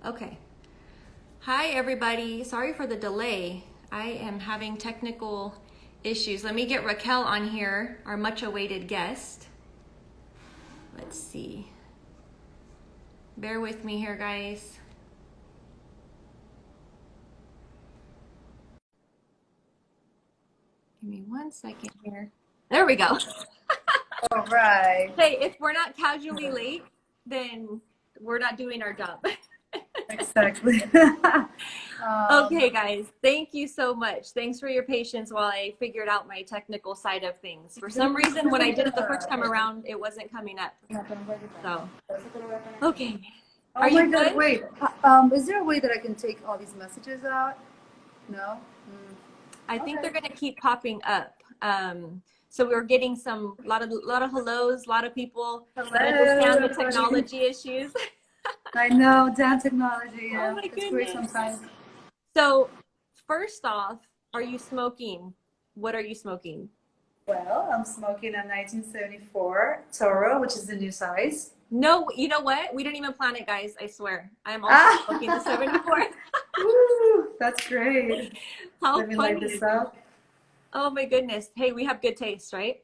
Okay. Hi, everybody. Sorry for the delay. I am having technical issues. Let me get Raquel on here, our much awaited guest. Let's see. Bear with me here, guys. Give me 1 second here. There we go. All right. Hey, if we're not casually late, then we're not doing our job. Exactly. Okay, guys, thank you so much. Thanks for your patience while I figured out my technical side of things. For some reason, when I did it the first time around, it wasn't coming up. So, okay. Oh Are my you God, good? wait. Is there a way that I can take all these messages out? No? I think Okay. they're going to keep popping up. So we're getting some lot of hellos, a lot of people that Hello, understand the everybody. technology issues. I know, damn technology, Oh yeah. my It's great goodness. sometimes. So, first off, are you smoking? What are you smoking? Well, I'm smoking a 1974 Toro, which is the new size. No, you know what? We didn't even plan it, guys. I swear. I am also smoking the Ah! 74. Woo, that's great. How Let me light funny this is that? up. Oh my goodness. Hey, we have good taste, right?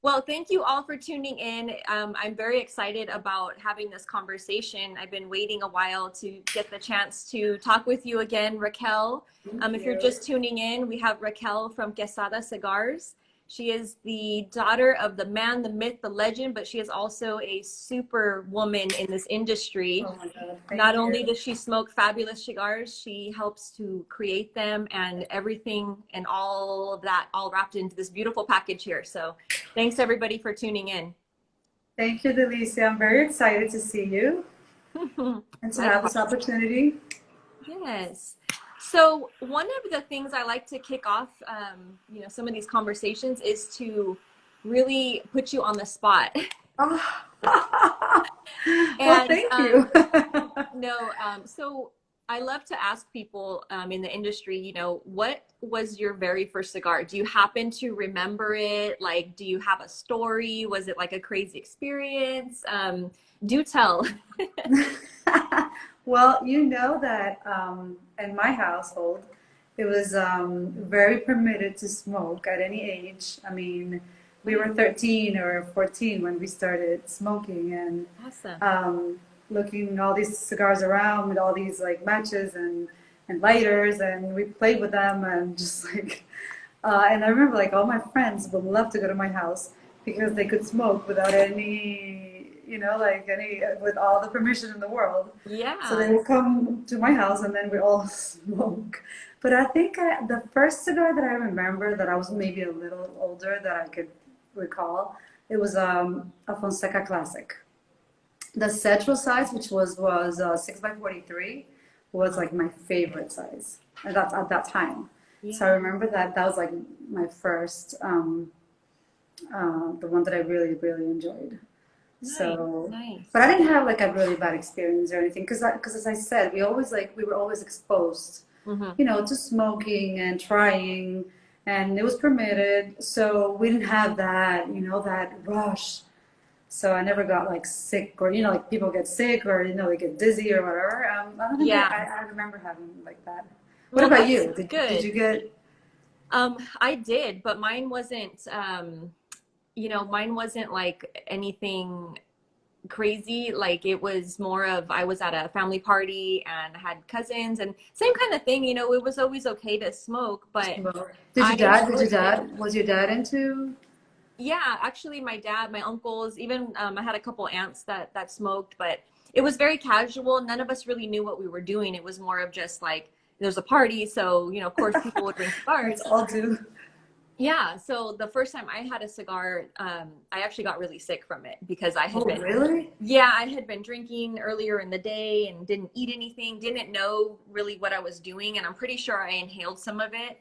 Well, thank you all for tuning in. I'm very excited about having this conversation. I've been waiting a while to get the chance to talk with you again, Raquel. Thank If you're you. just tuning in, we have Raquel from Quesada Cigars. She is the daughter of the man, the myth, the legend, but she is also a super woman in this industry. Oh my God, Not thank you. only does she smoke fabulous cigars, she helps to create them and everything and all of that all wrapped into this beautiful package here. So thanks everybody for tuning in. Thank you, Delicia. I'm very excited to see you and to have Likewise. this opportunity. Yes. So one of the things I like to kick off, some of these conversations is to really put you on the spot. Oh. Well, And thank you. no, so I love to ask people in the industry, what was your very first cigar? Do you happen to remember it? Like, do you have a story? Was it like a crazy experience? Do tell. Well, you know that in my household, it was very permitted to smoke at any age. I mean, we were Nice. 13 or 14 when we started smoking, and Awesome. um, looking all these cigars around with all these like matches and lighters, and we played with them and just like, and I remember like all my friends would love to go to my house because they could smoke without any, like any, with all the permission in the world. So Yeah. they would come to my house and then we all smoke. But I think the first cigar that I remember that I was maybe a little older that I could recall, it was a Fonseca Classic. The Central size, which was 6 by 43, was Uh-huh. like my favorite size at that time. So I Yeah. remember that was like my first, the one that I really really enjoyed. Nice. So, but Nice. I didn't have like a really bad experience or anything because as I said, we were always exposed, Hmm. to smoking and trying, and it was permitted. So we didn't have that, that rush. So I never got like sick or, like people get sick or, they get dizzy or whatever. I don't think Yeah. I remember having like that. What Well, about that's you? Did good. you get, I did, but mine wasn't, mine wasn't like anything crazy. Like it was more of I was at a family party and I had cousins and same kind of thing. It was always okay to smoke, but well, I enjoyed. was your dad into? Yeah, actually, my dad, my uncles, even I had a couple aunts that smoked, but it was very casual. None of us really knew what we were doing. It was more of just like there's a party, so of course, people would bring Let's cigars. all do. Yeah, so the first time I had a cigar, I actually got really sick from it because I had Oh, been, really? yeah, I had been drinking earlier in the day and didn't eat anything, didn't know really what I was doing, and I'm pretty sure I inhaled some of it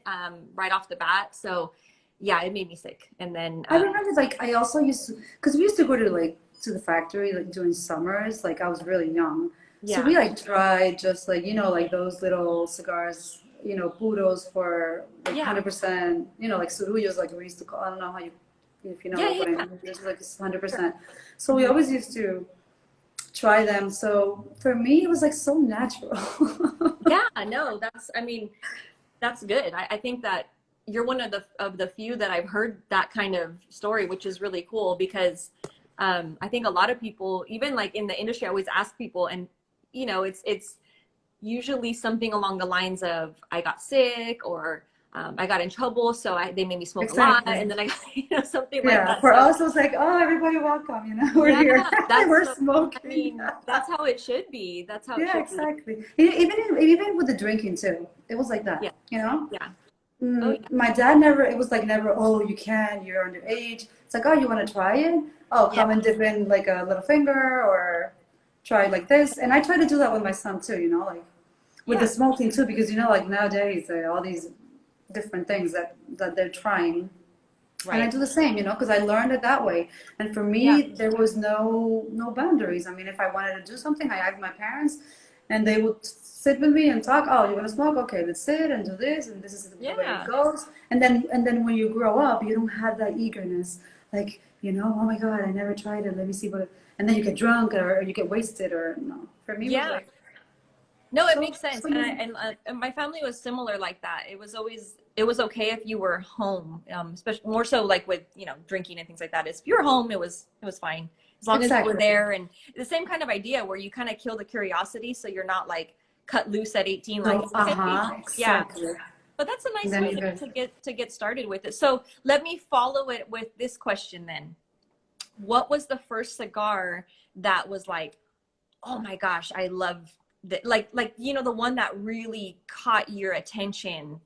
right off the bat. So, yeah, it made me sick. And then, I remember like I also used to, because we used to go to like to the factory like during summers, like I was really young. So yeah, we like tried just like, like those little cigars, puros for like yeah, 100%, like surullos, like we used to call, I don't know how you, if you know yeah, like yeah, what I yeah. mean, it's like it's Sure. 100%. So we Hmm. always used to try them. So for me, it was like so natural. Yeah, no, that's, I mean, that's good. I think that you're one of the few that I've heard that kind of story, which is really cool because I think a lot of people, even like in the industry, I always ask people, and you know, it's usually something along the lines of I got sick or I got in trouble, so they made me smoke a lot, Exactly. and then I, you know, something like Yeah. that. For So us, it was like, oh, everybody welcome, we're yeah, here. that's We're so. I smoking. mean, that's how it should be. That's how it Yeah, should be. exactly. Even with the drinking too, it was like Yeah, that. yeah. Oh yeah, My dad never, it was like never, oh, you can, you're underage. It's like, oh, you want to try it? Oh, yeah, come and dip in like a little finger or try like this. And I try to do that with my son too, like with the yeah. smoking too, because like nowadays, all these different things that they're trying. And I Right. do the same, because I learned it that way. And for Yeah, me, there was no boundaries. I mean, if I wanted to do something, I asked my parents, and they would sit with me and talk. Oh, you want to smoke? Okay, let's sit and do this, and this is the way it yeah, goes. And then when you grow up, you don't have that eagerness, like oh my God, I never tried it. Let me see what. And then you get drunk or you get wasted or no. For me, it was yeah. like No, it so makes sense. so And easy. and my family was similar like that. It was always, it was okay if you were home, especially more so like with, you know, drinking and things like that. Is if you're home, it was fine as long as you were Exactly. there. And the same kind of idea where you kind of kill the curiosity, so you're not like cut loose at 18, like, So, hey, yeah. exactly. But that's a And nice then way you go. to get started with it. So let me follow it with this question then. What was the first cigar that was like, oh my gosh, I love that, like you know, the one that really caught your attention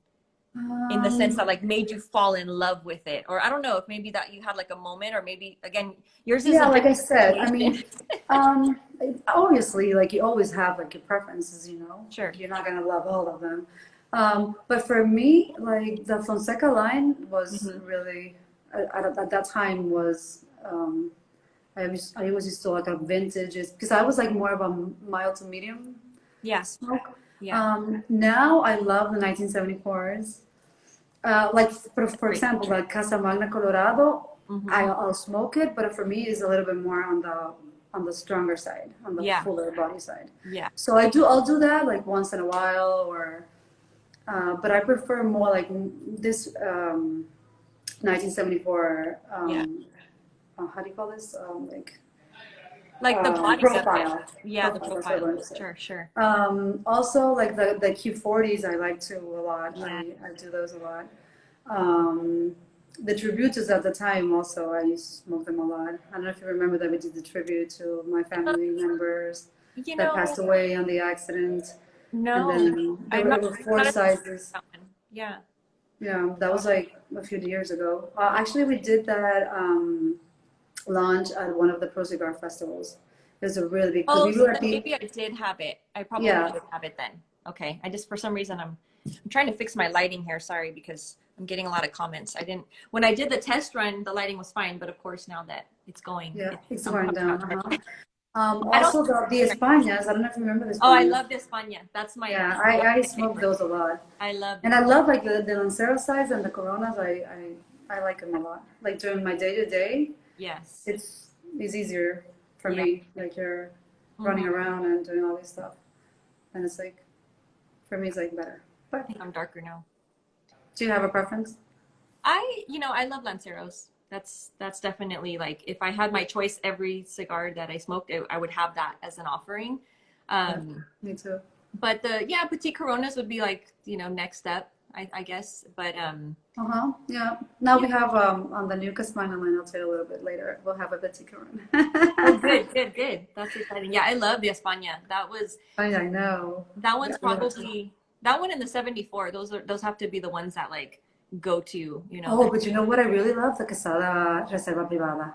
in the sense that Um, like made you fall in love with it? Or I don't know if maybe that you had like a moment, or maybe again yours is a Yeah, like I different said, I situation. mean, um, obviously, like you always have like your preferences, Sure. you're not gonna love all of them. But for me, like the Fonseca line was Hmm. really, at that time was, I was used to like a vintages because I was like more of a mild to medium Yeah, smoke. yeah. Now I love the 1974s. Like for Great. example, like Casa Magna Colorado, Hmm. I'll smoke it, but for me, it's a little bit more on the stronger side, on the Yeah, fuller body side. yeah, So I'll do that like once in a while, or but I prefer more like this 1974. yeah. How do you call this? Like Like the body of it. profile. Yeah, the Profile. That's what I profile. wanted to say. Sure, sure. Also, like the Q40s, I like to a lot. Yeah. I do those a lot. Um, the tributes at the time also, I used to smoke them a lot. I don't know if you remember that we did the tribute to my Uh, family members you that passed know, away on the accident. And no, then I'm there not, were I'm four not a sizes. that one. Yeah. Yeah, that was like a few years ago. Actually, we did that launch at one of the Pro Cigar festivals. It was a really big, because Oh, we so were at then the, maybe I did have it. I probably yeah, did have it then. Okay. I just, for some reason, I'm trying to fix my lighting here. Sorry, because I'm getting a lot of comments. I didn't, when I did the test run, the lighting was fine. But of course, now that it's going, yeah, it's I'm going probably down. not trying. I don't, Also the Españas. I don't know if you remember the oh, I Españas. love the España. That's Yeah, one of I my smoke favorites. those a lot. I love And the I España. love like the Lancero size and the Coronas. I like them a lot. Like during my day to day, Yes. it's easier for Yeah. me. Like you're Hmm. running around and doing all this stuff, and it's like for me it's like better. I But think I'm darker now. do you have a preference? You know, I love Lanceros. That's definitely like if I had my choice, every cigar that I smoked, I would have that as an offering. Yeah, Um, me too. but the yeah, Petit Coronas would be like, you know, next step, I guess. But Uh-huh. Yeah. Now yeah. we have on the new Casmina line. I'll tell you a little bit later. We'll have a Petit Coron. Oh, good, good, good. That's exciting. Yeah, I love the España. I know. That Yeah, one's probably that one in the 74. Those have to be the ones that like go to, you know, Oh, the but you know what I really love? The Quesada Reserva Privada.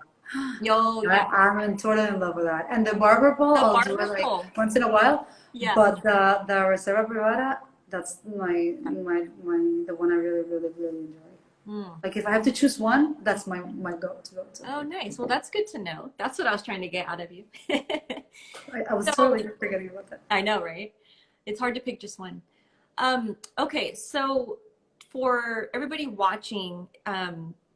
yo, yeah. I'm totally in love with that. And the barber pole, The I'll do it barber like pole. once in a while. Yeah. But the Reserva Privada, that's the one I really, really, really enjoy. Mm. Like if I have to choose one, that's my go to. Oh, nice. Well, that's good to know. That's what I was trying to get out of you. I was So, totally forgetting about that. I know, right? It's hard to pick just one. Okay, so for everybody watching,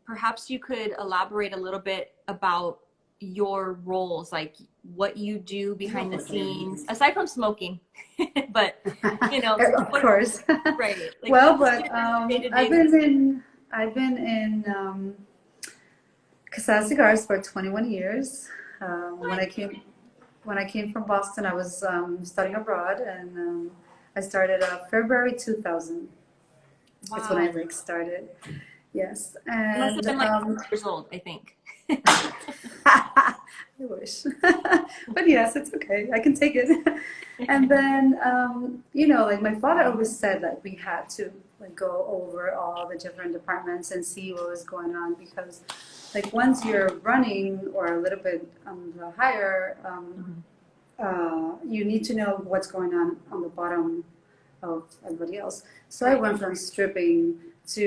perhaps you could elaborate a little bit about, your roles, like what you do behind the scenes, aside from smoking, but you know, Of what, course. right? Like Well, what but you do day to I've day. been in Casal Cigars for 21 years. When What? I came from Boston, I was studying abroad, and I started February 2000. That's when I Wow. like started. Yes, You must have and been like 6 years old, I think. I wish. But yes, it's okay. I can take it. And then, like my father always said that we had to like go over all the different departments and see what was going on because, like, once you're running or a little bit on the higher, Mhm. you need to know what's going on the bottom of everybody else. So I Right. went from stripping to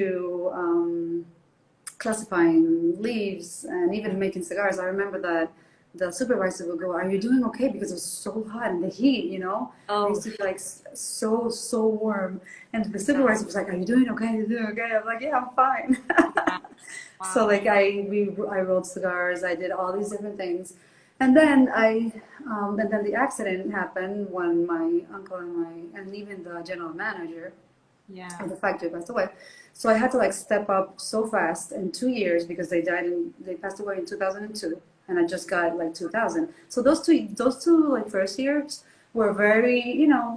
classifying leaves and even making cigars. I remember that the supervisor would go, "Are you doing okay?" Because it was so hot and the heat, I used Oh, to be like so warm. And the supervisor was like, "Are you doing okay? Are you doing okay?" I'm like, "Yeah, I'm fine." yeah. So Wow. like I rolled cigars, I did all these different things. And then the accident happened when my uncle and even the general manager Yeah. of the factory passed away. So I had to like step up so fast in 2 years because they passed away in 2002 and I just got like 2000. So those two like first years were very,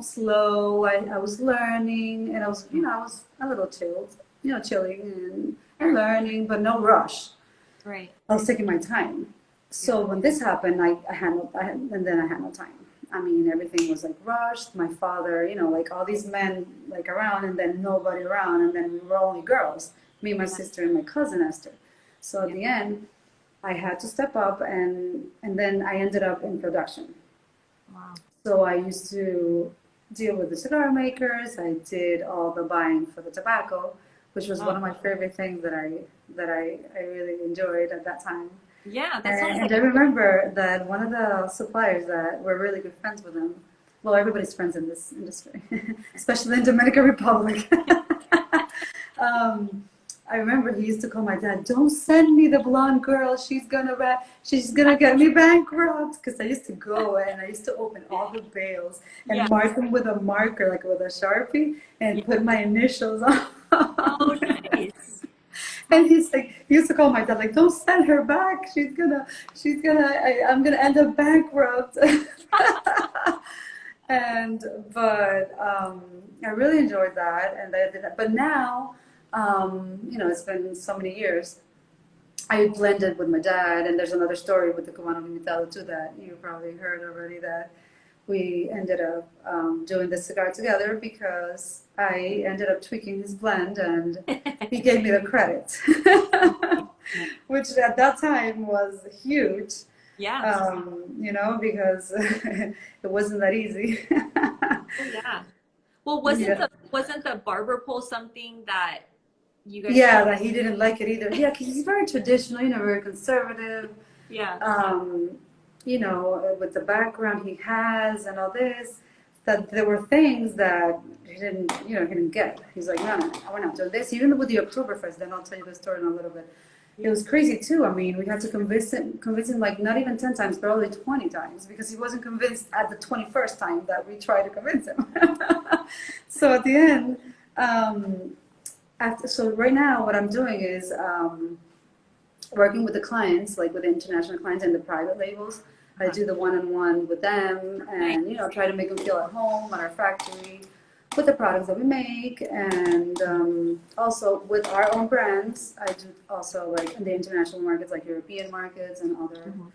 slow. I was learning and I was a little chilled, chilling and Sure. learning, but no rush. Right. I was taking my time. Yeah. So when this happened, and then I had no time. I mean, everything was like rushed. My father, like all these men like around, and then nobody around, and then we were only girls, me, my Yeah. sister, and my cousin Esther. So at Yeah. the end, I had to step up, and then I ended up in production. Wow. So I used to deal with the cigar makers. I did all the buying for the tobacco, which was one Oh, of my favorite things that I really enjoyed at that time. yeah. That sounds And like I remember that one of the suppliers that were really good friends with him, well, everybody's friends in this industry, especially in Dominican Republic. um, I remember he used to call my dad, "Don't send me the blonde girl. She's gonna get me bankrupt." Because I used to go and I used to open all the bales yeah. and mark them with a marker, like with a Sharpie, and Yeah. put my initials on. Oh, nice. And he used to call my dad like, "Don't send her back. I'm gonna end up bankrupt." And I really enjoyed that, and I did that. But now, it's been so many years. I blended with my dad, and there's another story with the Cubano Limitado too that you probably heard already. That we ended up doing the cigar together because I ended up tweaking his blend, and he gave me the credit, which at that time was huge, Yeah. because it wasn't that easy. Oh, yeah. Well, Yeah. wasn't the barber pole something that you guys Yeah, that he didn't like it either. Yeah, because he's very traditional, very conservative. yeah. um, with the background he has and all this, that there were things that he didn't get. He's like, no, no, no, we're not doing this. Even with the Oktoberfest, then I'll tell you the story in a little bit. It Yeah. was crazy too. I mean, we had to convince him like not even 10 times, but only 20 times because he wasn't convinced at the 21st time that we tried to convince him. So at the end, um, so right now what I'm doing is working with the clients, like with the international clients and the private labels. I Uh-huh. do the one-on-one with them Nice. and, try to make them feel at home at our factory with the products that we make. And also with our own brands, I do also like in the international markets, like European markets and other, Mhm.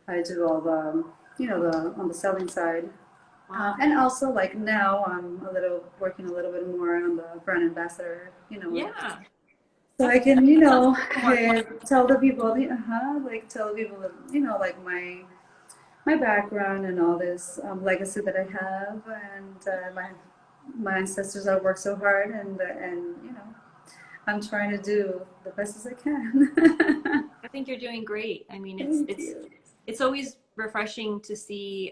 I do all the, on the selling side. Wow. And also like now I'm working a little bit more on the brand ambassador, Yeah. so That's I can, that sounds a little more fun. tell the people, like tell the people, like my background and all this legacy that I have, and my ancestors have worked so hard, and I'm trying to do the best as I can. I think you're doing great. I mean, it's Thank it's you. it's always refreshing to see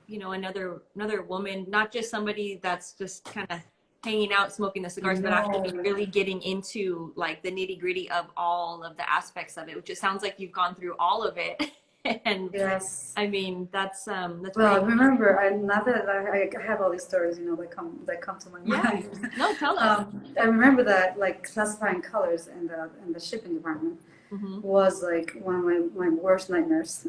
another woman, not just somebody that's just kind of hanging out, smoking the cigars, but actually No. really getting into like the nitty gritty of all of the aspects of it, which it sounds like you've gone through all of it. And Yes. I mean, that's Well, I pretty. remember, I now that I have all these stories, that come to my Yeah. mind. No, tell us. I remember that like classifying colors in the shipping department Hmm. was like one of my worst nightmares.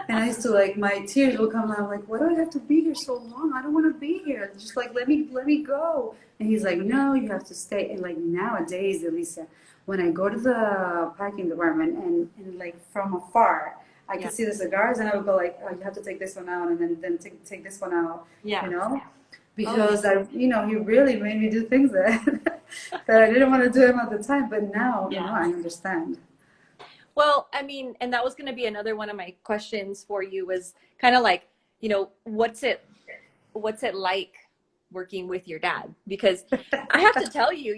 And I used to like my tears will come out like, why do I have to be here so long? I don't want to be here. Just like let me go. And he's like, no, you have to stay. And like nowadays, Elisa, when I go to the packing department and like from afar, I Yeah. can see the cigars and I would go like, oh, you have to take this one out and then take this one out, Yeah. you know? Oh, yeah. Because he really made me do things that that I didn't want to do them at the time, but now, Yeah. I understand. Well, I mean, and that was going to be another one of my questions for you was kind of like, what's it like working with your dad? Because I have to tell you,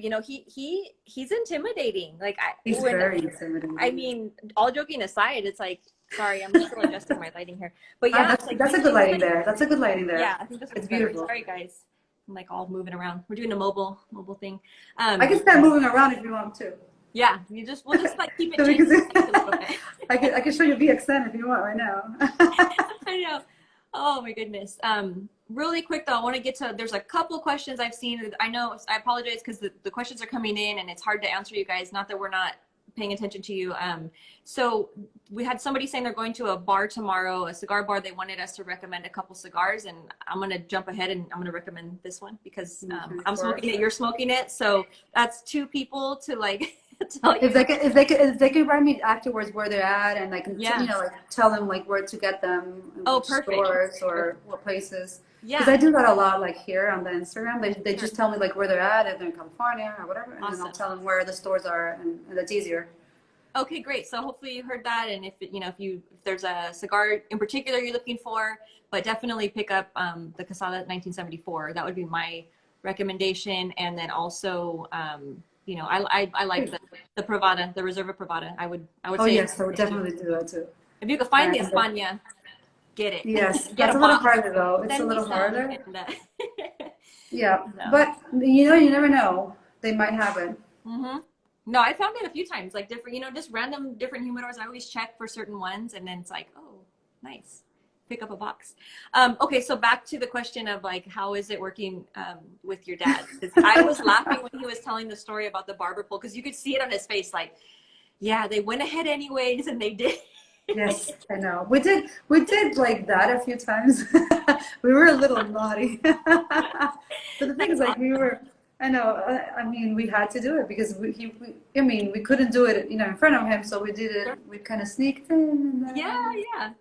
he's intimidating. Like He's very intimidating. I mean, all joking aside, it's like, sorry, I'm still adjusting my lighting here. But Ah, yeah, it's like that's a he's good lighting intimidating. there. That's a good lighting there. Yeah, I think this It's one's better. beautiful. Sorry, guys. I'm like all moving around. We're doing a mobile thing. I can start moving around if you want to. Yeah, we'll just like keep it So we changing can a little bit. I can show you VXN if you want right now. I know. Oh my goodness. Really quick though, I want to get to, there's a couple questions I've seen. I know, I apologize because the questions are coming in and it's hard to answer you guys. Not that we're not paying attention to you. So we had somebody saying they're going to a bar tomorrow, a cigar bar. They wanted us to recommend a couple cigars, and I'm going to jump ahead and I'm going to recommend this one because I'm smoking it, you're smoking it. So that's two people to like tell you. If they could write me afterwards where they're at and I can Yeah. like tell them like where to get them, in Oh, which perfect. stores or what places. Yeah. Because I do that a lot, like here on the Instagram. They just tell me like where they're at, if they're in California or whatever, and then I'll Awesome. tell them where the stores are, and that's easier. Okay, great. So hopefully you heard that, and if there's a cigar in particular you're looking for, but definitely pick up the Casada 1974. That would be my recommendation, and then also I like the Privada, the Reserva Privada. I would Oh say yes, I would definitely do that too. if you could find the And España, get it. yes, Get that's a a little box. harder though. It's a Send me little some. harder. And, Yeah, so. but you never know. They might have it. Mm-hmm. No, I found it a few times, like different, just random different humidors. I always check for certain ones, and then it's like, oh, nice, pick up a box. Okay, so back to the question of like, how is it working with your dad? Because I was laughing when he was telling the story about the barber pole, because you could see it on his face, like, yeah, they went ahead anyways, and they did. Yes, I know. We did like that a few times. We were a little naughty. But the thing is, like, I know, I mean, we had to do it because I mean, we couldn't do it, in front of him, so we did it, we kind of sneaked in and then Yeah.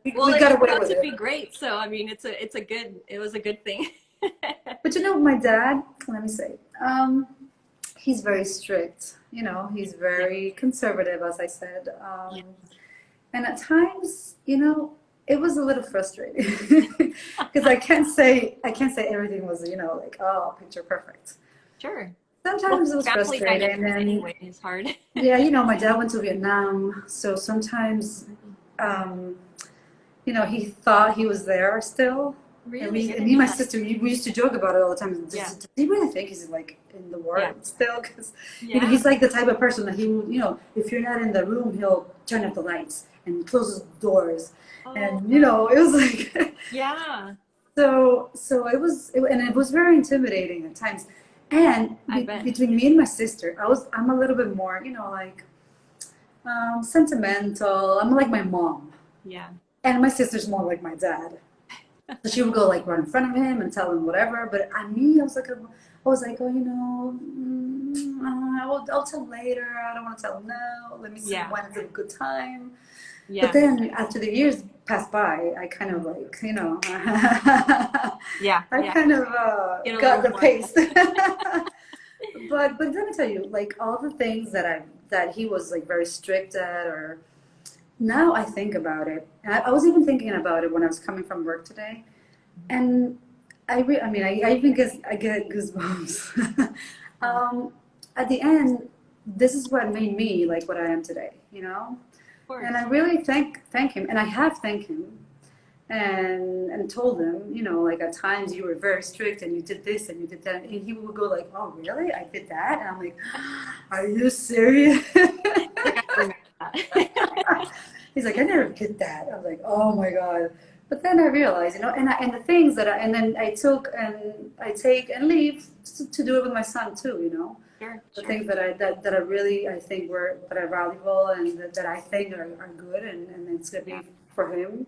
we It got turned away out with to be it. great. So I mean, it was a good thing. But my dad, let me say, he's very strict, he's Yeah. very conservative, as I said. Yeah. And at times, it was a little frustrating because I can't say everything was, like, oh, picture perfect. Sure. Sometimes it was Family frustrating, dynamics and anyway is hard. yeah, my dad went to Vietnam, so sometimes, um, he thought he was there still. And Really? I me didn't and know my that. sister, we used to joke about it all the time. Yeah. Does he really think he's like in the war Yeah. still? Because Yeah. he's like the type of person that he will, if you're not in the room, he'll turn off the lights and close the doors. Oh, And it was like yeah. so and it was very intimidating at times. And I bet. between me and my sister, I'm a little bit more, like sentimental. I'm like my mom, Yeah. and my sister's more like my dad. So she would go like run in front of him and tell him whatever. But on me, I was like, oh, I'll tell him later. I don't want to tell him now. Let me see Yeah. when it's a good time. Yeah. But then after the years passed by, I kind of like, Yeah. I Yeah. kind of Get a got the little more. pace. But let me tell you, like all the things that he was like very strict at, or now I think about it, and I was even thinking about it when I was coming from work today, and I mean, I even I get goosebumps. At the end, this is what made me like what I am today, Of course. and I really thank him, and I have thanked him and told him, you know, like at times you were very strict and you did this and you did that, and he would go like, "Oh, really? I did that?" And I'm like, "Are you serious?" Like I remember that. He's like, "I never did that." I was like, "Oh my God." But then I realized, you know, and the things that and then I take and leave to do it with my son too, you know. Sure, The sure. things that I really I think were that are valuable and that I think are good and it's gonna Yeah. be for him.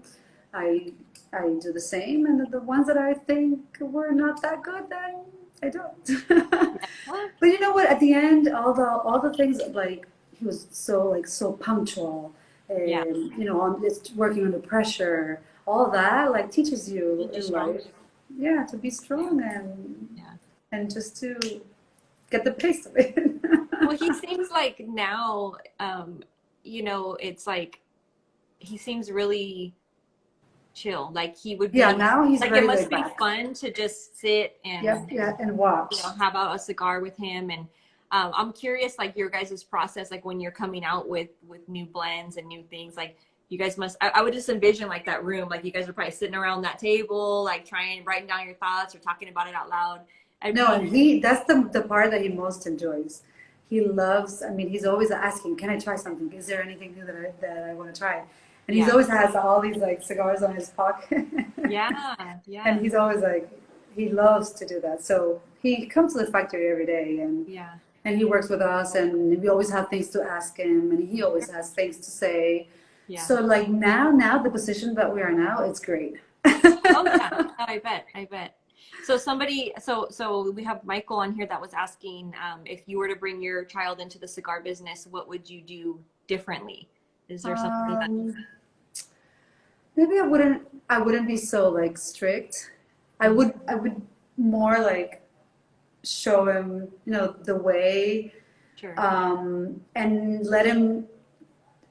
I I do the same, and the ones that I think were not that good, then I don't. Yeah. Well, But you know what? At the end, all the things like he was so punctual, yeah. and you know, on it's working under pressure, all that like teaches you Make you in stronger. life, yeah, to be Yeah. strong Yeah. and just to get the taste of it. Well, he seems like now, you know, it's like he seems really chill. Like he would Yeah, be now he's like it very must laid be back. fun to just sit Yep, and yeah, and you watch. know have a cigar with him. And I'm curious, like your guys' process, like when you're coming out with new blends and new things, like you guys must. I would just envision like that room, like you guys are probably sitting around that table, like trying writing down your thoughts or talking about it out loud. I No, mean, and that's the part that he most enjoys. He loves, I mean, he's always asking, "Can I try something? Is there anything new that I want to try?" And he's yeah, always has all these like cigars on his pocket. yeah, And yeah, he's always like, he loves to do that. So he comes to the factory every day yeah, and he works with us and we always have things to ask him and he always has things to say. yeah. So like now the position that we are now, it's great. Oh yeah, no, I bet, I bet. So somebody, so we have Michael on here that was asking, if you were to bring your child into the cigar business, what would you do differently? Is there something that, Um, Maybe I wouldn't be so like strict. Mhm. I would more like show him, you know, the way, Sure. and let him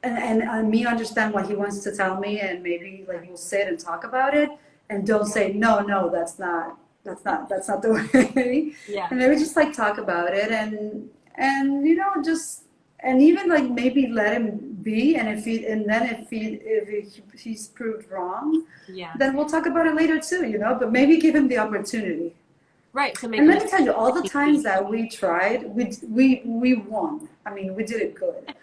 and me understand what he wants to tell me, and maybe like we'll sit and talk about it, and don't say no, that's not the way, Yeah, and maybe just like talk about it, and you know just and even like maybe let him be, and if he's proved wrong, yeah. then we'll talk about it later too, you know, but maybe give him the opportunity. Right, to make And them let me tell you, all the times succeed. that we tried, we won. I mean, we did it good.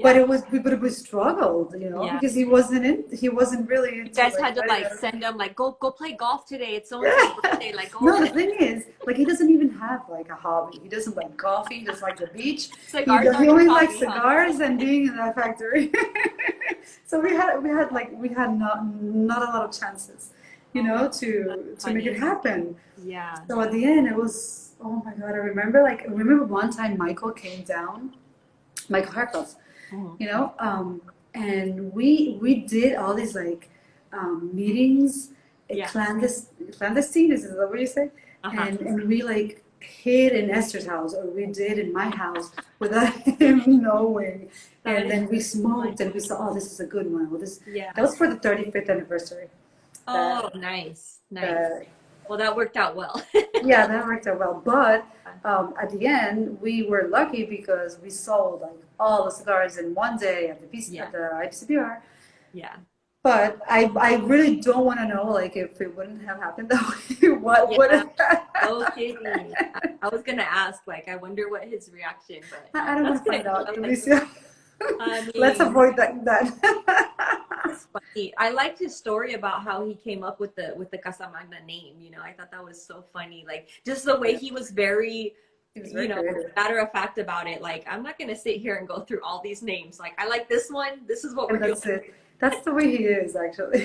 But Yeah, it was struggled, you know, yeah. because he wasn't really You into guys like had to letting like us. send them like go play golf today. It's so and so's Yeah. birthday. Like go over No, the there. thing is, like he doesn't even have like a hobby. He doesn't like coffee. He doesn't like the beach. Cigars are He his only likes hobby, huh? cigars and being in that factory. So we had not a lot of chances, you Oh, know, that's to make it funny. happen. Yeah. So at the end, it was, oh my God, I remember one time Michael came down, Michael Herkos, Mhm. you know, and we did all these like meetings, Yeah. clandestine, is that what you say? Uh-huh. And we like hid in Esther's house, or we did in my house without him knowing. That And is then we funny. smoked and we saw, oh, this is a good one. Well, this that Yeah. was for the 35th anniversary. Oh, That nice. Nice. that Well, that worked out well. Yeah, that worked out well. But at the end, we were lucky because we sold like all the cigars in one day at Yeah. the IPCPR. Yeah. But I really don't want to know like if it wouldn't have happened that way, what would Yeah. have No happened? kidding. I was gonna ask, like, I wonder what his reaction, but I don't that's want to good. find out, I like it. Alicia. I Let's mean, avoid that. it's funny. I liked his story about how he came up with the Casa Magna name. You know, I thought that was so funny. Like just the way he was very, He was you very know, creative. matter of fact about it. Like, I'm not gonna sit here and go through all these names. Like, I like this one. This is what we're And doing. that's it. That's the way he is, actually.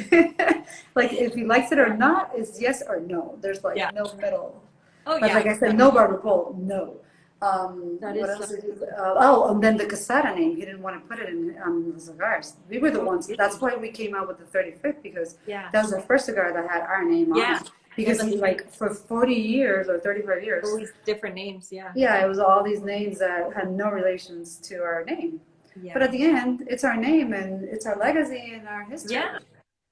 Like, if he likes it or not, it's yes or no. There's like Yeah. no middle. Oh But yeah. like I said, no barber pole, no. That What is so else did he, oh, and then the Casada name, he didn't want to put it in the cigars. We were the oh, ones, really? that's why we came out with the 35th, because Yeah. that was the first cigar that had our name on Yeah. it. Well, Because that's he, right. like, for 40 years or 35 years, Always different names. Yeah. yeah, it was all these names that had no relations to our name. But Yeah. at the end, it's our name and it's our legacy and our history. Yeah.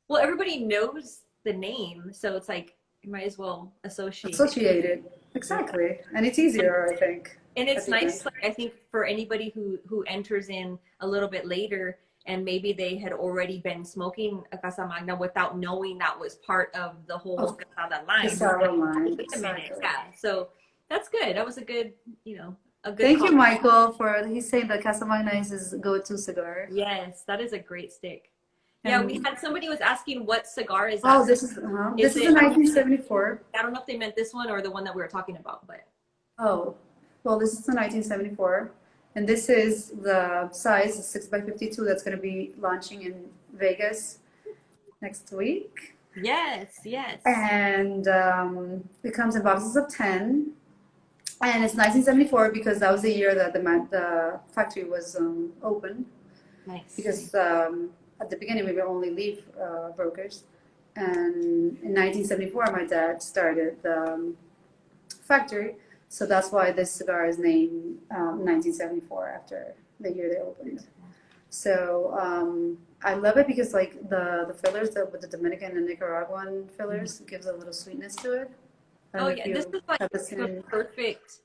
Well, everybody knows the name, so it's like you might as well associate it. Associated. Yeah. Exactly. And it's easier, I think, And at it's the end. nice, like I think for anybody who enters in a little bit later, and maybe they had already been smoking a Casa Magna without knowing that was part of the whole Of Casada line. Casada line, Wait a minute, exactly. yeah. So that's good. That was a good, a good Thank call. you, Michael, for he's saying that Casa Magna is his go-to cigar. Yes, that is a great stick. Yeah, we And had somebody was asking what cigar is oh, that. this is Is this is a it? 1974. I don't know if they meant this one or the one that we were talking about, but Oh, well, this is a 1974, and this is the size 6 by 52 that's going to be launching in Vegas next week. yes, yes. And it comes in boxes of 10. And it's 1974 because that was the year that the factory was opened. Nice. Because at the beginning we were only leaf brokers. And in 1974, my dad started the factory. So that's why this cigar is named 1974 after the year they opened. So I love it because like the fillers, with the Dominican and Nicaraguan fillers, gives a little sweetness to it. I don't Oh know if yeah, this you is like have the the same. perfect.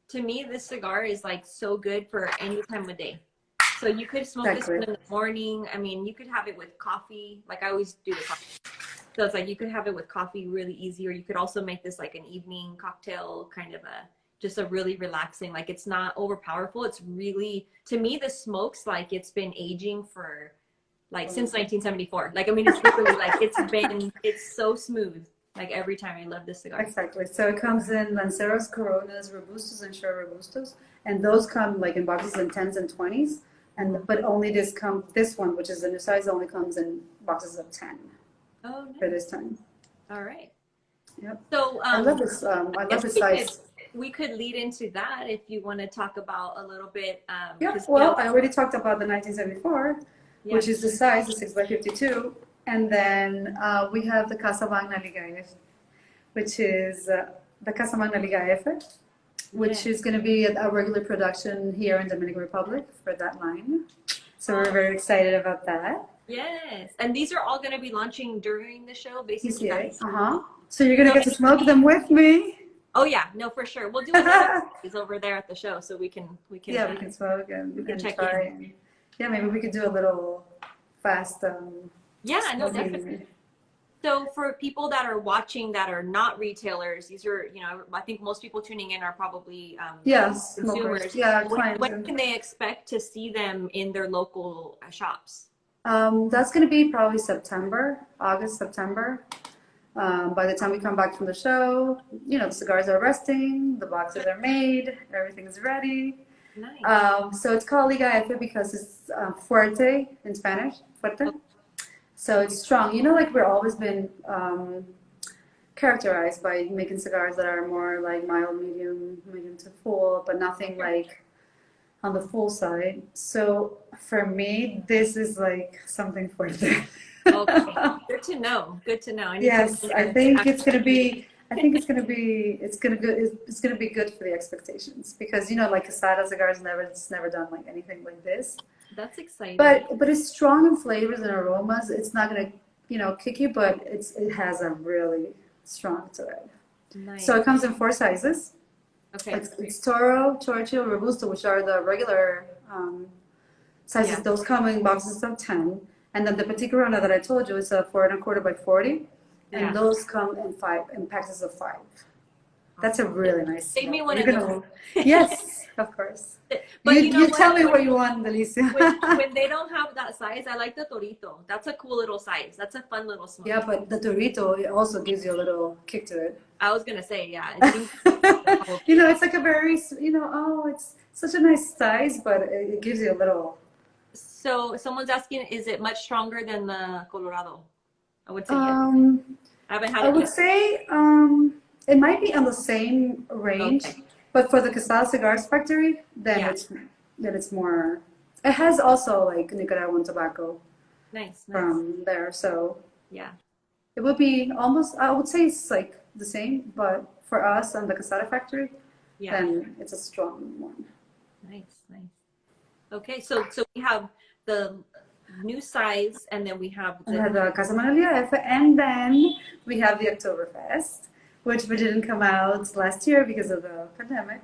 To me, this cigar is like so good for any time of day. So you could smoke this one in the morning. I mean, you could have it with coffee. Like I always do the coffee. So it's like you could have it with coffee really easy, or you could also make this like an evening cocktail, kind of just a really relaxing. Like it's not overpowerful. It's really, to me, this smokes like it's been aging for like since 1974. Like I mean, it's literally like it's so smooth. Like every time, I love this cigar. Exactly. So it comes in Lanceros, Coronas, Robustos, and Sure Robustos, and those come like in boxes in 10s and 20s, but only this one, which is the new size, only comes in boxes of 10 Oh, for nice. this time. All right. Yep. So I love this. I love this size. We could lead into that if you want to talk about a little bit. Yeah. Well, I already talked about the 1974, which is the size, the 6 by 52. And then we have the Casa Magna Liga F, which is the Casa Magna Liga F, which is going to be a regular production here in Dominican Republic for that line. So we're very excited about that. Yes, and these are all going to be launching during the show, basically. So you're going to get to smoke them with me. Oh yeah, no, for sure. We'll do another is over there at the show, so we can. Yeah, we can smoke and we can check try. in. Yeah, maybe we could do a little fast. Yeah, no, definitely. So for people that are watching that are not retailers, these are, I think most people tuning in are probably yes, consumers. Yeah, when can they expect to see them in their local shops? That's going to be probably August, September. By the time we come back from the show, the cigars are resting, the boxes are made, everything is ready. Nice. So it's called Liga F because it's fuerte in Spanish, fuerte. So it's strong. Like we've always been characterized by making cigars that are more like mild, medium to full, but nothing like on the full side. So for me, this is like something fuerte. Okay, good to know. Good to know. Yes, I think it's gonna be. I think it's gonna be. It's gonna be good for the expectations because like Casada cigars it's never done like anything like this. That's exciting. But it's strong in flavors and aromas. It's not gonna kick you, but it has a really strong to it. Nice. So it comes in 4 sizes. Okay. It's Toro, Churchill, Robusto, which are the regular sizes. Yeah. Those come in boxes of 10. And then the Petit Corona that I told you is a 4 1/4 by 40, and those come in packages of 5. That's a really nice. Save me one of those. Yes, of course. But you tell me what you want, Alicia. when they don't have that size, I like the Torito. That's a cool little size. That's a fun little smoke. Yeah, but the Torito, it also gives you a little kick to it. I was gonna say, yeah. It's like a very, it's such a nice size, but it gives you a little. So someone's asking, is it much stronger than the Colorado? I would say yes. I haven't had it. I would say it might be on the same range, but for the Casada Cigars Factory, then it's more. It has also like Nicaraguan tobacco. Nice. From there, so yeah, it would be almost. I would say it's like the same, but for us and the Casada Factory, then it's a strong one. Nice. Okay, so we have the new size, and then we have the Casa Magna F, and then we have the Oktoberfest, which didn't come out last year because of the pandemic.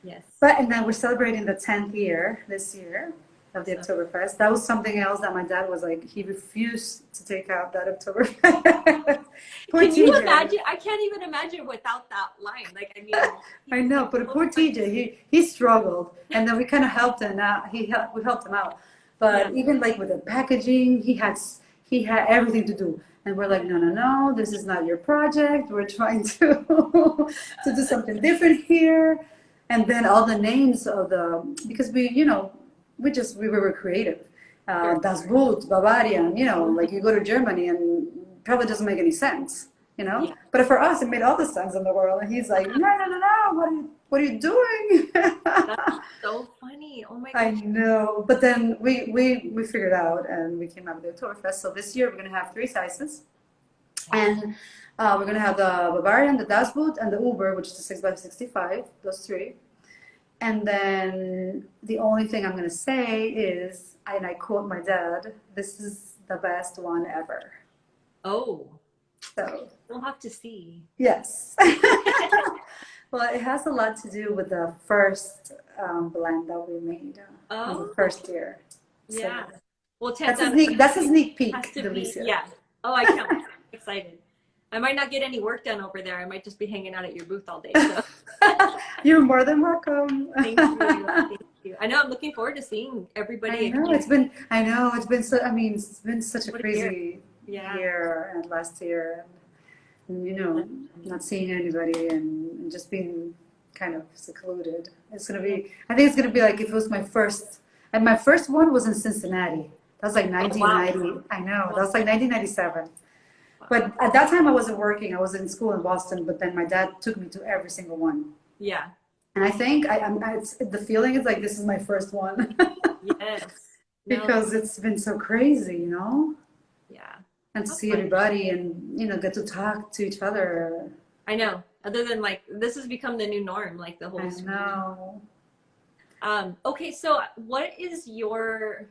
Yes. And then we're celebrating the 10th year this year. of the So Oktoberfest. That was something else that my dad was like, he refused to take out that Oktoberfest. Poor can you TJ. imagine? I can't even imagine without that line. Like, I mean, I know, but poor TJ, he struggled, and then we kind of helped him out. We helped him out, yeah, but even like with the packaging, he had everything to do, and we're like, no, no, no, this is not your project. We're trying to to do something different here, and then all the names of the because we were creative. sure. Das Boot, Bavarian, like you go to Germany and probably doesn't make any sense, Yeah, But for us, it made all the sense in the world. And he's like, no, no, no, no, what are you doing? that's so funny. Oh my I gosh. know. But then we figured out and we came up with the Oktoberfest. So this year we're going to have three sizes. And we're going to have the Bavarian, the Das Boot, and the Uber, which is the 6x65, those three. And then the only thing I'm going to say is, and I quote my dad, this is the best one ever. Oh, So, we'll have to see. yes. Well, it has a lot to do with the first blend that we made in the Oh, first year. So yeah. Well, that's a sneak has peek, to be, Delicia. yeah. Oh, I can't wait. I'm excited. I might not get any work done over there. I might just be hanging out at your booth all day. So You're more than welcome. thank you. Thank you. I know I'm looking forward to seeing everybody again. It's been so, I mean, it's been such a What a year. crazy Yeah. year and last year. And, not seeing anybody and just being kind of secluded. I think it's going to be like if it was and my first one was in Cincinnati. That was like Oh, wow. 1990. I know, that was like 1997. But at that time I wasn't working. I was in school in Boston, but then my dad took me to every single one. Yeah. And I think the feeling is like this is my first one Yes. No. because it's been so crazy, Yeah. and to see everybody and, get to talk to each other. I know. Other than like this has become the new norm, like the whole I know. Okay, so what is your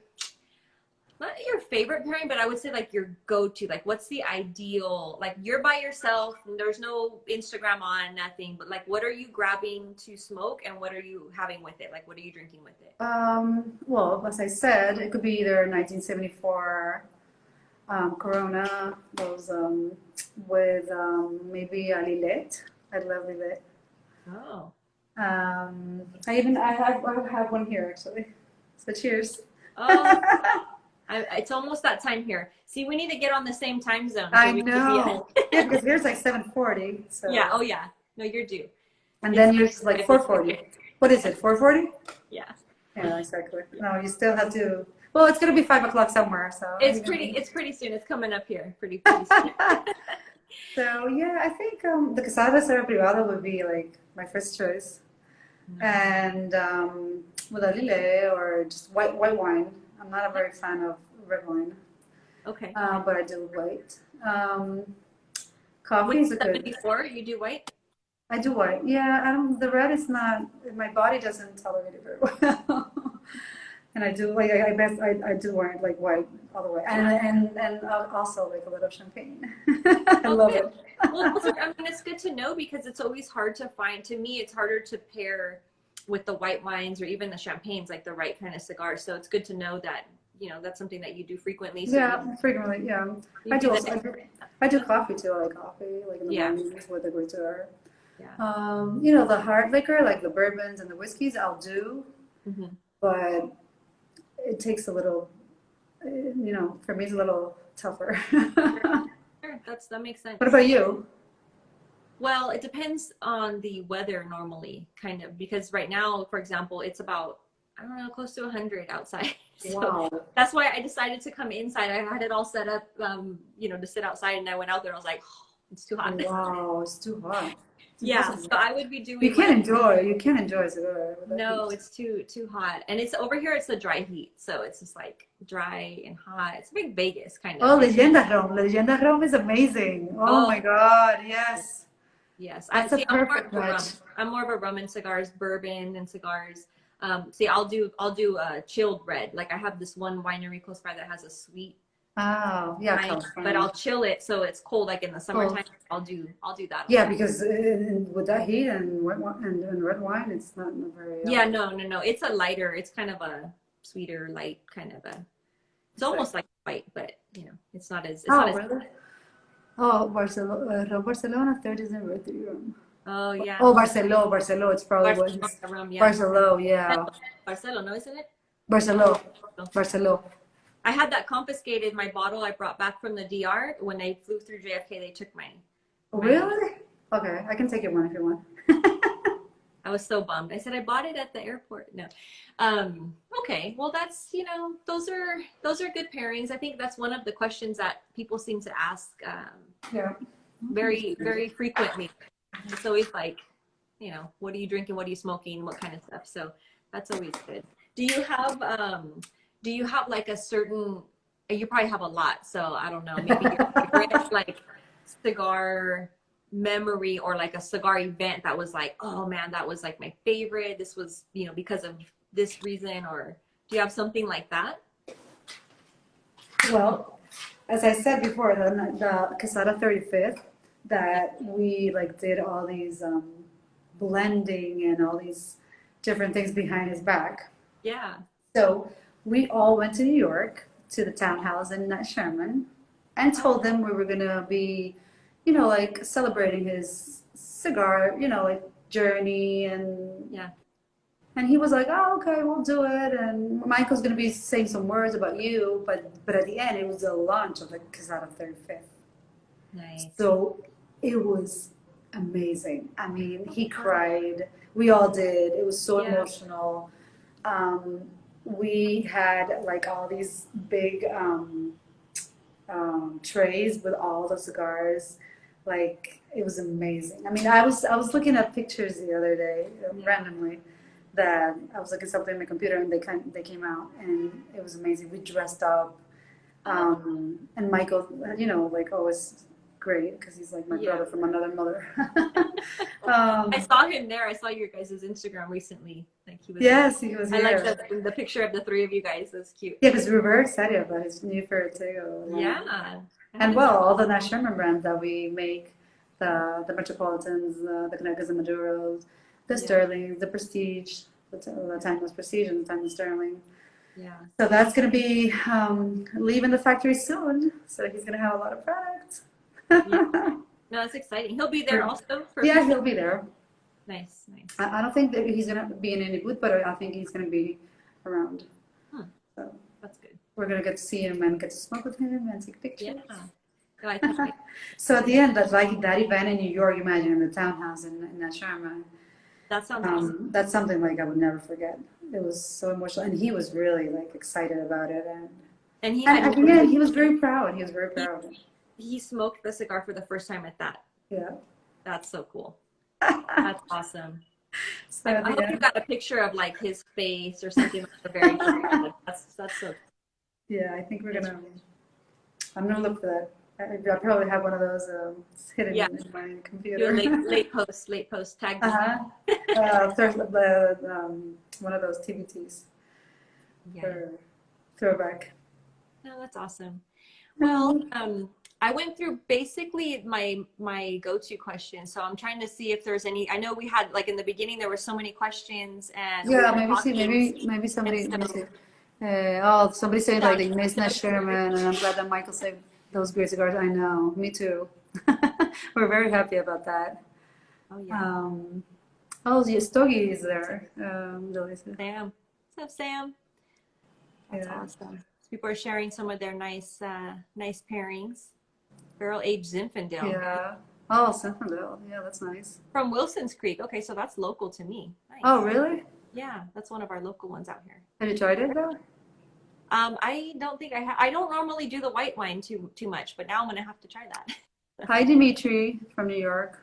not your favorite pairing, but I would say like your go-to, like what's the ideal, like you're by yourself and there's no Instagram on, nothing, but like what are you grabbing to smoke and what are you having with it? Like what are you drinking with it? Well, as I said, it could be either 1974 Corona, those with maybe a Lillet. I love Lillet. Oh. I have one here actually. So cheers. Oh, it's almost that time here. See, we need to get on the same time zone. So I we can know. be Yeah, because here's like 7:40. So. Yeah. Oh, yeah. No, you're due. And then yours like 4:40. What is it? 4:40? Yeah. Yeah, exactly. No, you still have to. Well, it's gonna be 5 o'clock somewhere, so. It's pretty soon. It's coming up here pretty soon. So yeah, I think the Casada Reserva Privada would be like my first choice, and with a lile or just white wine. I'm not a very fan of red wine, Okay. but I do white. Coffee is a good. 74, you do white? I do white. Yeah, the red is not. My body doesn't tolerate it very well. And I do like I do want like white all the way, and also like a little champagne. I love it. Well, I mean, it's good to know because it's always hard to find. To me, it's harder to pair with the white wines or even the champagnes, like the right kind of cigar. So it's good to know that that's something that you do frequently. So Yeah, frequently. Yeah, I do. I do coffee too. I like coffee, like in the mornings with a great cigar. Yeah. The hard liquor, like the bourbons and the whiskeys, I'll do, but it takes a little, for me it's a little tougher. Sure. That makes sense. What about you? Well, it depends on the weather normally, kind of, because right now, for example, it's about, I don't know, close to 100 outside. So Wow. that's why I decided to come inside. I had it all set up, to sit outside, and I went out there. I was like, oh, it's too hot. Wow, it's too hot. Yeah, so I would be doing. You can't enjoy a cigar. No, it's too hot, and it's over here. It's the dry heat, so it's just like dry and hot. It's like Vegas kind of. Oh, Leyenda Rum is amazing. Oh my God, yes. Yes, That's a perfect match. I'm more of a rum and cigars, bourbon and cigars. I'll do chilled red. Like I have this one winery close by that has a sweet. Oh, yeah, wine, but I'll chill it so it's cold. Like in the summertime, I'll do that. Yeah, because with that heat and red wine, it's not very. Yeah, no. It's a lighter. It's kind of a sweeter, light kind of a. It's It's like, almost like white, but you know, it's not oh, as. really? Oh, Barcelona, Barcelona 30th birthday room. Oh yeah, Oh, Barcelona, Barcelona. It's probably what Barcelona he's rum, yeah. Barcelona, yeah. Barcelona, no, isn't it? Barcelona, Barcelona. I had that confiscated. My bottle I brought back from the DR when they flew through JFK. They took my. Really? Okay, I can take it one if you want. I was so bummed. I said I bought it at the airport. No. Okay. Well, that's, you know, those are good pairings. I think that's one of the questions that people seem to ask Yeah. very, very frequently. It's always like, you know, what are you drinking? What are you smoking? What kind of stuff? So that's always good. Do you have like a certain, you probably have a lot. So I don't know, maybe your favorite like cigar memory or like a cigar event that was like, oh man, that was like my favorite. This was, you know, because of this reason, or do you have something like that? Well, as I said before, the Casada 35th, that we like did all these blending and all these different things behind his back. Yeah. So we all went to New York to the townhouse in Sherman and Oh, told them we were gonna be, you know, like celebrating his cigar, you know, like journey yeah. and he was like, "Oh, okay, we'll do it." And Michael's gonna be saying some words about you, but at the end, it was the launch of the Casada 35th. Nice. So it was amazing. I mean, he cried. We all did. It was so Yeah. emotional. Um, we had like all these big trays with all the cigars. Like it was amazing. I mean, I was looking at pictures the other day Yeah. randomly. That I was looking something on my computer and they came out and it was amazing. We dressed up, Oh, and Michael, you know, like always great because he's like my yeah. brother from another mother. I um, saw him there. I saw your guys' Instagram recently. Like he was there. yes, he was I like here. the picture of the three of you guys. That's cute. Yeah, because we were very excited about his new Ferretero line. Yeah. That And is well, all the Nash Sherman brands that we make, the Metropolitans, the Canegas and Maduros, the yeah. Sterlings, the Prestige, the Timeless Prestige and the Timeless Sterling. Yeah. So that's going to be leaving the factory soon. So he's going to have a lot of products. Yeah. No, that's exciting. He'll be there also for Yeah, people. he'll be there. Nice, nice. I don't think that he's going to be in any booth, but I think he's going to be around. Hmm, So that's good. we're going to get to see him and get to smoke with him and take Yeah. pictures. No, I think So at the end, that like that event in New York, imagine in the townhouse in Sherman, that sounds awesome. that's something like I would never forget. It was so emotional, and he was really like excited about it, And he and had at the end, he was very proud. He was very he, proud. he smoked the cigar for the first time at that. Yeah. That's so cool. That's awesome. So I at the hope you end, got a picture of like his face or something like the very first time. That's so yeah, I think we're gonna. I'm gonna look for that. I probably have one of those hidden yeah. in my Do a computer. late post tag. Uh-huh. One of those TBTs Yeah. for throwback. No, that's awesome. Well, I went through basically my go-to questions. So I'm trying to see if there's any. I know we had like in the beginning there were so many questions and we Yeah, were maybe see, talking. maybe somebody, And let me so see. Somebody said like they miss yeah, Nat Sherman, and I'm glad that Michael saved those great cigars. I know, me too. We're very happy about that. oh yeah, Um, oh, yes, Stogie is there. Delisa. Sam. What's up, Sam? That's Yeah, awesome. So people are sharing some of their nice pairings. Barrel aged Zinfandel yeah. Oh, Zinfandel. Yeah, that's nice. from Wilson's Creek. Okay, so that's local to me. Nice. Oh, really? Yeah, that's one of our local ones out here. Have you tried it though? I don't think I don't normally do the white wine too much, but now I'm gonna have to try that. Hi, Dimitri from New York.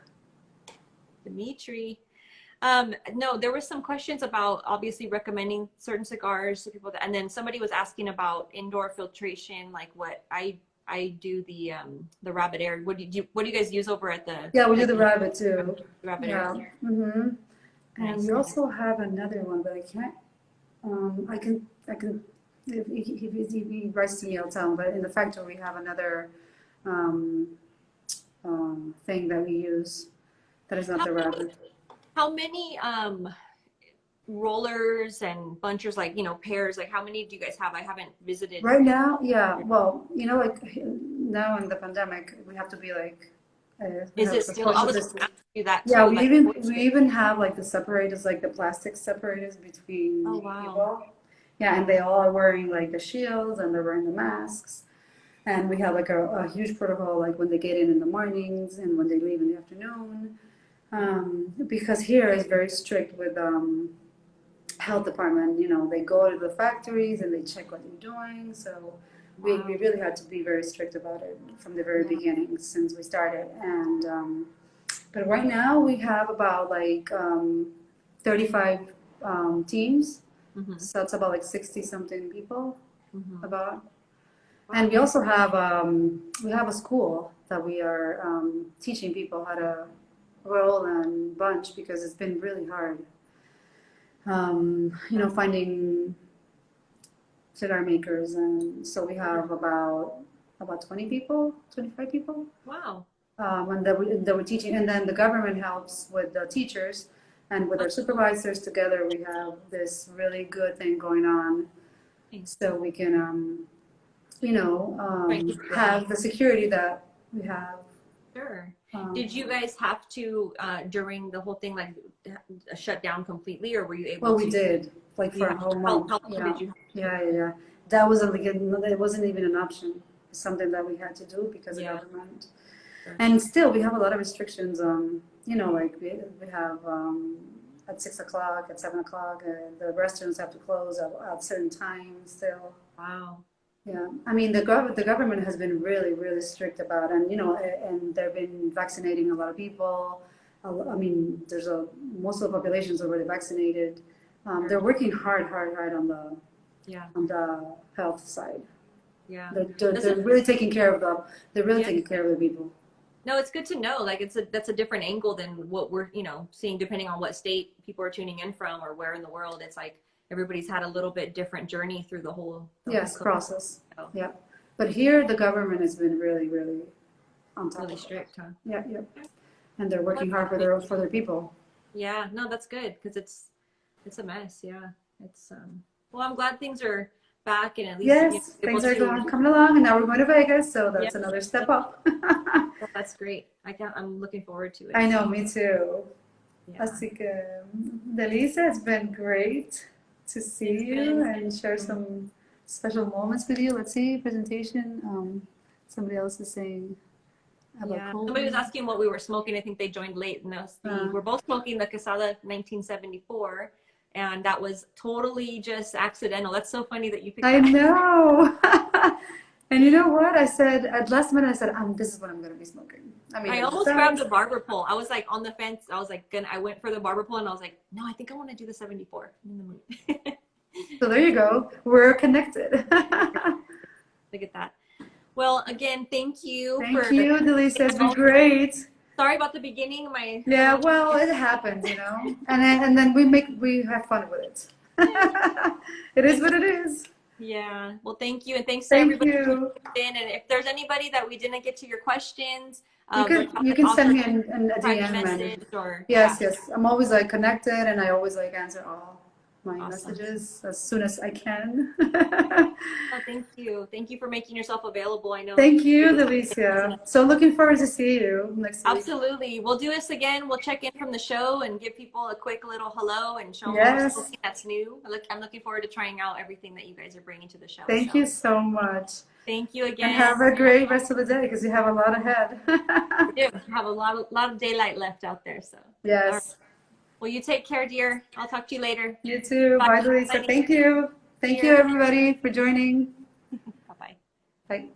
Dimitri. No, there were some questions about obviously recommending certain cigars to people, and then somebody was asking about indoor filtration, like what I do the Rabbit Air. What do you guys use over at the Yeah, we do like the rabbit too. Rabbit Yeah. Air? Mm-hmm. And Nice. we also have another one, but I can't. I can. If he writes to me, I'll tell him. But in the factory, we have another um, thing that we use that is not How the many rabbit. how many rollers and bunchers, like, you know, pairs? Like, how many do you guys have? I haven't visited. Right now, yeah. Well, you know, like now in the pandemic, we have to be like, we Is have it the still? I social was gonna distance. ask you that Yeah, too. Like, we even have like the separators, like the plastic separators oh between wow. people. Yeah, and they all are wearing like the shields and they're wearing the masks. And we have like a huge protocol, like when they get in the mornings and when they leave in the afternoon. Because here is very strict with health department. You know, they go to the factories and they check what you're doing. So Wow. we really had to be very strict about it from the very Yeah. beginning since we started. And but right now we have about like 35 teams. Mm-hmm. So it's about like 60 something people Mm-hmm. about. And Wow. we also have a school that we are teaching people how to roll and bunch because it's been really hard. You know, finding cigar makers, and so we have about 20 people, 25 people, Wow. and that we're teaching, and then the government helps with the teachers and with our supervisors. Together, we have this really good thing going on, Thanks. so we can you know, Right, keep have going. the security that we have. Sure. Um, Did you guys have to during the whole thing, like, shut down completely, or were you able well, we to? did like for a whole month. How long Yeah, did you? yeah. That was like it wasn't even an option. It's something that we had to do because of Yeah. government. Sure. And still, we have a lot of restrictions. You know, like we have at 6 o'clock, at 7 o'clock, the restaurants have to close at certain times. Still, Wow. yeah. I mean, the government has been really, really strict about, and you know, and they've been vaccinating a lot of people. I mean, most of the population is already vaccinated. They're working hard Yeah. on the health side. Yeah. They're really taking care of they're really Yeah. taking care of the people. No, it's good to know. Like, that's a different angle than what we're, you know, seeing depending on what state people are tuning in from or where in the world. It's like everybody's had a little bit different journey through the whole Yes, COVID. process. So, Yeah. But here the government has been really, really on top really of it. strict, huh? Yeah, yeah. And they're working hard for their people. Yeah, no, that's good because it's a mess. Yeah, it's well, I'm glad things are back and at least Yes, you're things able are to. coming along, and now we're going to Vegas, so Yeah, that's another step up. well, that's great. I'm looking forward to it. I know, me too. Yeah. Así que, Delisa, it's been great to see It's you been- and share some special moments with you. Let's see, presentation. Somebody else is saying about Yeah. COVID. Somebody was asking what we were smoking. I think they joined late, and we're both smoking the Quesada 1974, and that was totally just accidental. That's so funny that you picked I that. know. And you know what? I said at last minute, I said, this is what I'm going to be smoking. I mean, I it almost sucks. grabbed the barber pole. I was like on the fence. I was like, I went for the barber pole, and I was like, no, I think I want to do the 74. I'm in the mood. So there you go. We're connected. Look at that. Well, again, thank you. Thank you, Delisa. It's been great. Sorry about the beginning. Yeah, well, it happens, you know, and then we have fun with it. It is what it is. Yeah. Well, thank you, and thanks to Thank everybody who you. tuned in. And if there's anybody that we didn't get to your questions, You can send me a private DM, and message or yes, yeah. yes. I'm always like connected, and I always like answer all my Awesome. messages as soon as I can. Oh, thank you. Thank you for making yourself available. I know. Thank you, Delicia. So looking forward to see you next week. Absolutely. We'll do this again. We'll check in from the show and give people a quick little hello and show them Yes. something that's new. I'm looking forward to trying out everything that you guys are bringing to the show. Thank you so much. Thank you And again. have a great rest of the day because you have a lot ahead. We do have a lot of daylight left out there. So Yes. right. Well, you take care, dear. I'll talk to you later. You too. Bye, Delisa. Thank you. Thank you, everybody, for joining. Bye-bye. Bye.